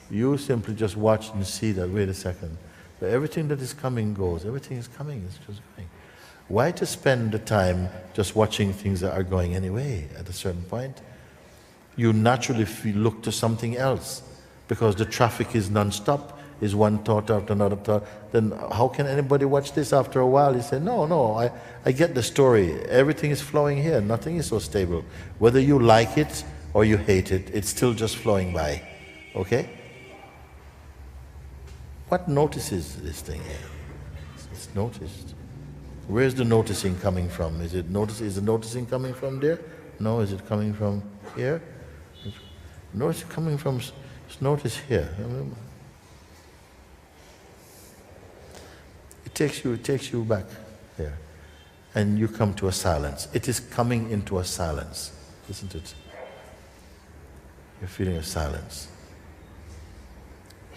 You simply just watch and see that, wait a second, but everything that is coming goes, everything is coming, it's just going. Why to spend the time just watching things that are going anyway at a certain point? You naturally look to something else because the traffic is non-stop, is one thought after another thought. Then how can anybody watch this after a while? You say, no, I get the story. Everything is flowing here. Nothing is so stable. Whether you like it or you hate it, it's still just flowing by. Okay? What notices this thing here? It's noticed. Where's the noticing coming from? Is the noticing coming from there? No, is it coming from here? No, it's coming from, notice here. It takes you back there. And you come to a silence. It is coming into a silence, isn't it? You're feeling a silence.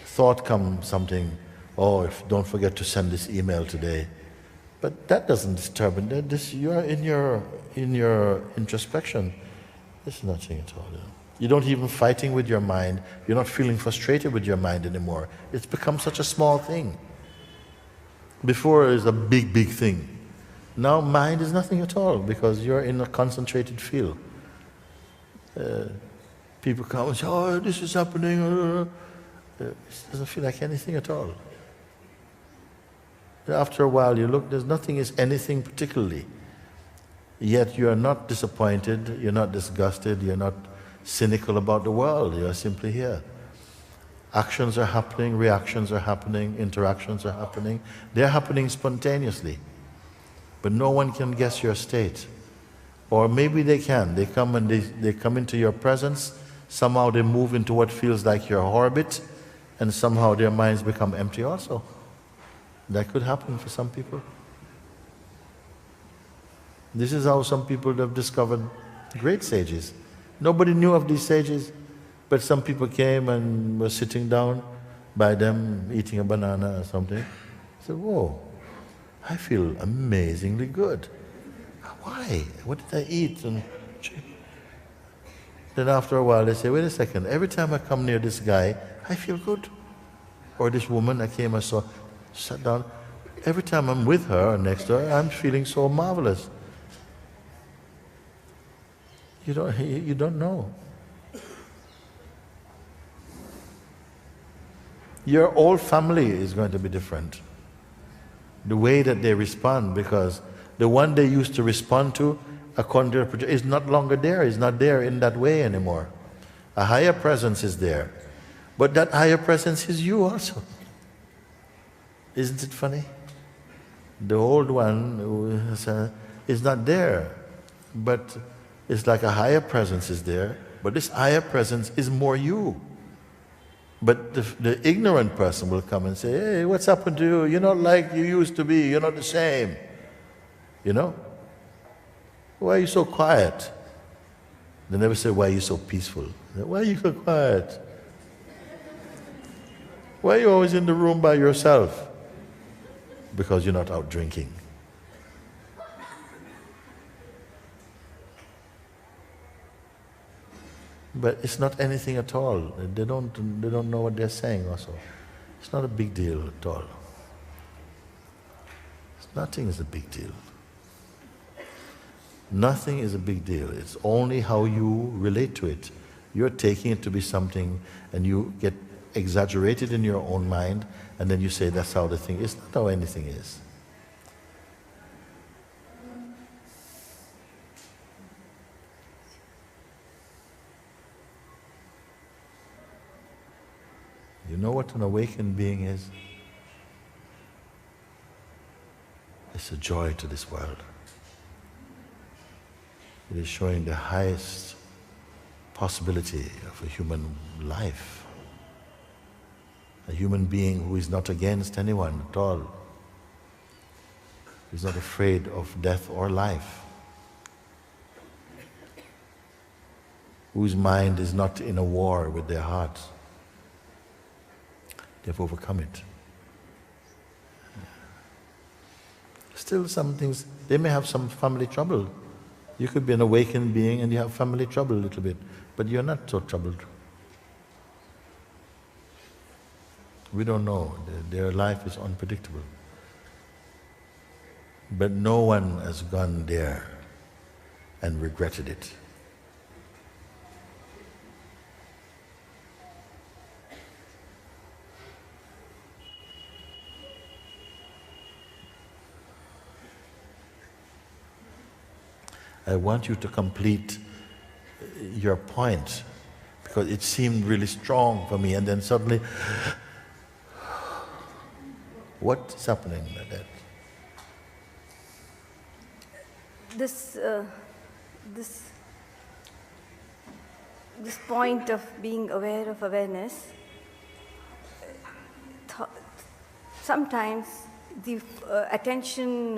Thought comes something, don't forget to send this email today. But that doesn't disturb it. You are in your introspection. There's nothing at all. You don't even fighting with your mind. You're not feeling frustrated with your mind anymore. It's become such a small thing. Before it was a big, big thing. Now mind is nothing at all because you're in a concentrated field. People come and say, this is happening. It doesn't feel like anything at all. After a while you look, nothing is anything particularly. Yet you are not disappointed, you're not disgusted, you're not cynical about the world, you're simply here. Actions are happening, reactions are happening, interactions are happening. They're happening spontaneously. But no one can guess your state. Or maybe they can. They come and they come into your presence, somehow they move into what feels like your orbit, and somehow their minds become empty also. That could happen for some people. This is how some people have discovered great sages. Nobody knew of these sages, but some people came and were sitting down by them, eating a banana or something. I said, whoa, I feel amazingly good. Why? What did I eat? And then after a while they say, wait a second, every time I come near this guy, I feel good. Or this woman I came and saw, sat down. Every time I'm with her or next to her, I'm feeling so marvelous. You don't know. Your whole family is going to be different. The way that they respond, because the one they used to respond to, according to the is not longer there, is not there in that way anymore. A higher presence is there. But that higher presence is you also. Isn't it funny? The old one is not there, but it's like a higher presence is there, but this higher presence is more you. But the ignorant person will come and say, hey, what's happened to you? You're not like you used to be, you're not the same. You know? Why are you so quiet? They never say, why are you so peaceful? Why are you so quiet? Why are you always in the room by yourself? Because you're not out drinking. But it's not anything at all. They don't know what they're saying also. It's not a big deal at all. Nothing is a big deal. Nothing is a big deal. It's only how you relate to it. You're taking it to be something and you get exaggerated in your own mind, and then you say that's how the thing is. Not how anything is. You know what an awakened being is? It's a joy to this world. It is showing the highest possibility of a human life. A human being who is not against anyone at all. Who is not afraid of death or life. Whose mind is not in a war with their heart. They've overcome it. Still some things, they may have some family trouble. You could be an awakened being and you have family trouble a little bit, but you're not so troubled. We don't know. Their life is unpredictable. But no one has gone there and regretted it. I want you to complete your point, because it seemed really strong for me, and then suddenly, what's happening like that? This point of being aware of awareness, sometimes the attention.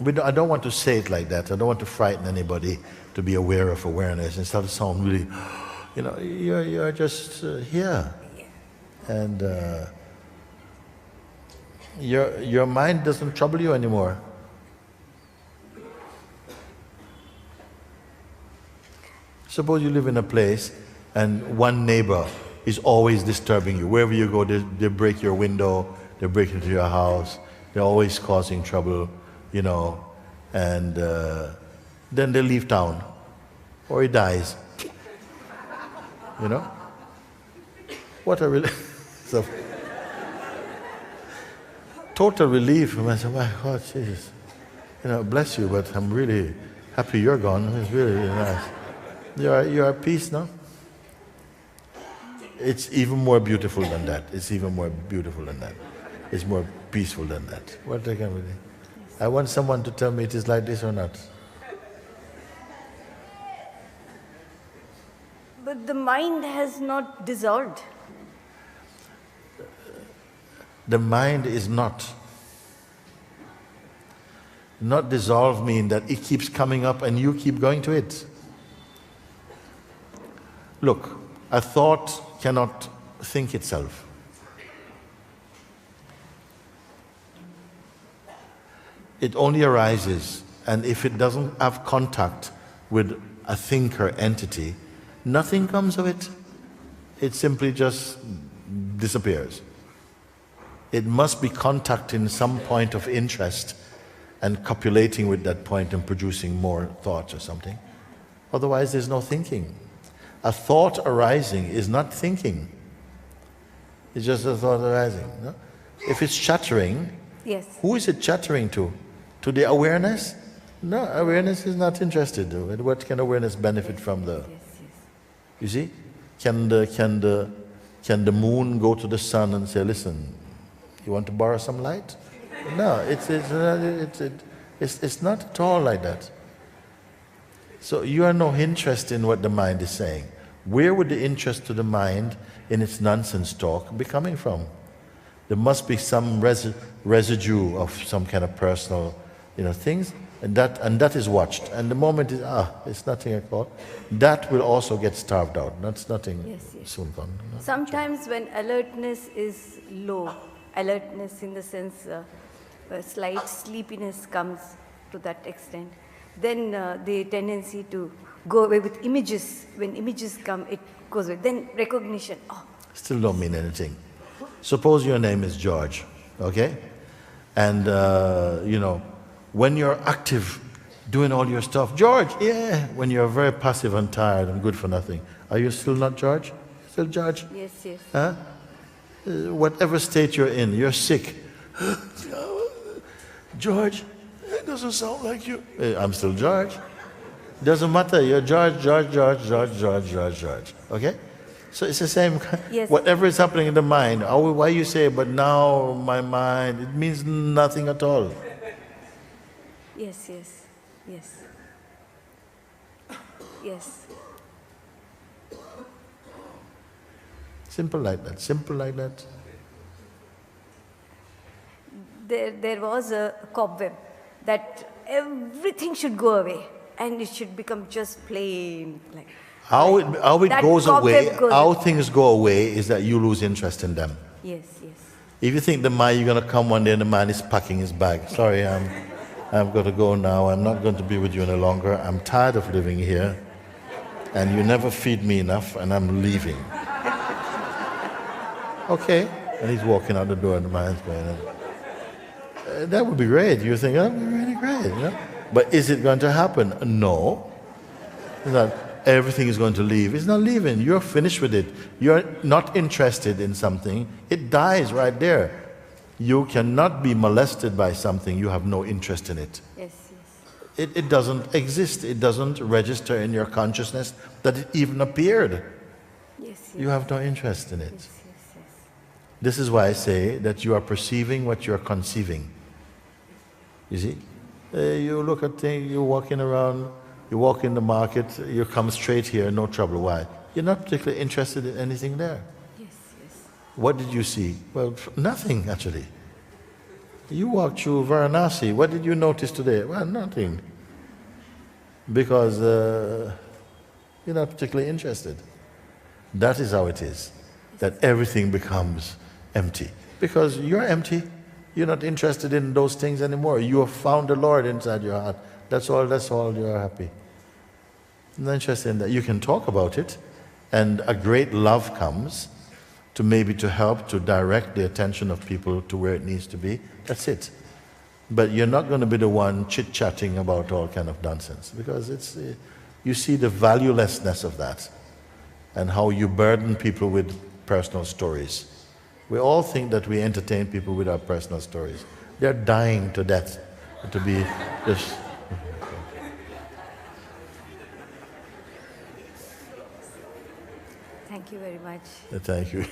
I don't want to say it like that. I don't want to frighten anybody to be aware of awareness and start to sound really, you're just here. And your mind doesn't trouble you anymore. Suppose you live in a place and one neighbor is always disturbing you. Wherever you go, they break your window, they break into your house, they're always causing trouble, and then they leave town, or he dies. What a relief. So, total relief. I said, my God, Jesus, bless you, but I'm really happy you're gone. It's really, really nice. You're at peace now? It's even more beautiful than that. It's even more beautiful than that. It's more peaceful than that. What I can really... I want someone to tell me it is like this or not. But the mind has not dissolved. The mind is not. Not dissolved mean that it keeps coming up and you keep going to it. Look, a thought cannot think itself. It only arises, and if it doesn't have contact with a thinker entity, nothing comes of it. It simply just disappears. It must be contacting some point of interest and copulating with that point and producing more thoughts or something. Otherwise, there's no thinking. A thought arising is not thinking. It's just a thought arising. No? If it's chattering, yes. Who is it chattering to? To the awareness? No, awareness is not interested. What can awareness benefit from the... You see? Can the moon go to the sun and say, listen, you want to borrow some light? No, it's not at all like that. So you have no interest in what the mind is saying. Where would the interest to the mind in its nonsense talk be coming from? There must be some residue of some kind of personal, things, and that is watched. And the moment it's nothing at all. That will also get starved out. That's nothing. Yes. Soon gone. No? Sometimes when alertness is low, alertness in the sense slight sleepiness comes to that extent, then the tendency to go away with images. When images come, it goes away. Then recognition. Still don't mean anything. Suppose your name is George, okay? And, when you're active, doing all your stuff, George, yeah. When you're very passive and tired and good for nothing, are you still not George? Still George? Yes. Huh? Whatever state you're in, you're sick. George, it doesn't sound like you. I'm still George. Doesn't matter, you're George. Okay? So it's the same. Yes. Whatever is happening in the mind, why you say, but now my mind, it means nothing at all. Yes. Simple like that. There was a cobweb that everything should go away and it should become just plain. Like how it goes away, how away. things go away is that you lose interest in them. Yes. If you think the man, you're going to come one day and the man is packing his bag. Sorry, I've got to go now. I'm not going to be with you any longer. I'm tired of living here. And you never feed me enough and I'm leaving. Okay, And he's walking out the door and the man's going, that would be great. You think, that would be really great. You know? But is it going to happen? No. It's not, everything is going to leave. It's not leaving. You're finished with it. You're not interested in something. It dies right there. You cannot be molested by something you have no interest in it. Yes, It doesn't exist. It doesn't register in your consciousness that it even appeared. yes. You have no interest in it. Yes. This is why I say that you are perceiving what you are conceiving. You see? You look at things, you're walking around, you walk in the market, you come straight here, no trouble. Why? You're not particularly interested in anything there. Yes. What did you see? Well, nothing actually. You walked through Varanasi. What did you notice today? Well, nothing. Because you're not particularly interested. That is how it is. That everything becomes empty. Because you're empty. You're not interested in those things anymore. You have found the Lord inside your heart. That's all, you're happy. Not interested in that. You can talk about it, and a great love comes to maybe to help to direct the attention of people to where it needs to be. That's it. But you're not going to be the one chit-chatting about all kind of nonsense, because it's you see the valuelessness of that and how you burden people with personal stories. We all think that we entertain people with our personal stories. They're dying to death to be just... Thank you very much. Thank you.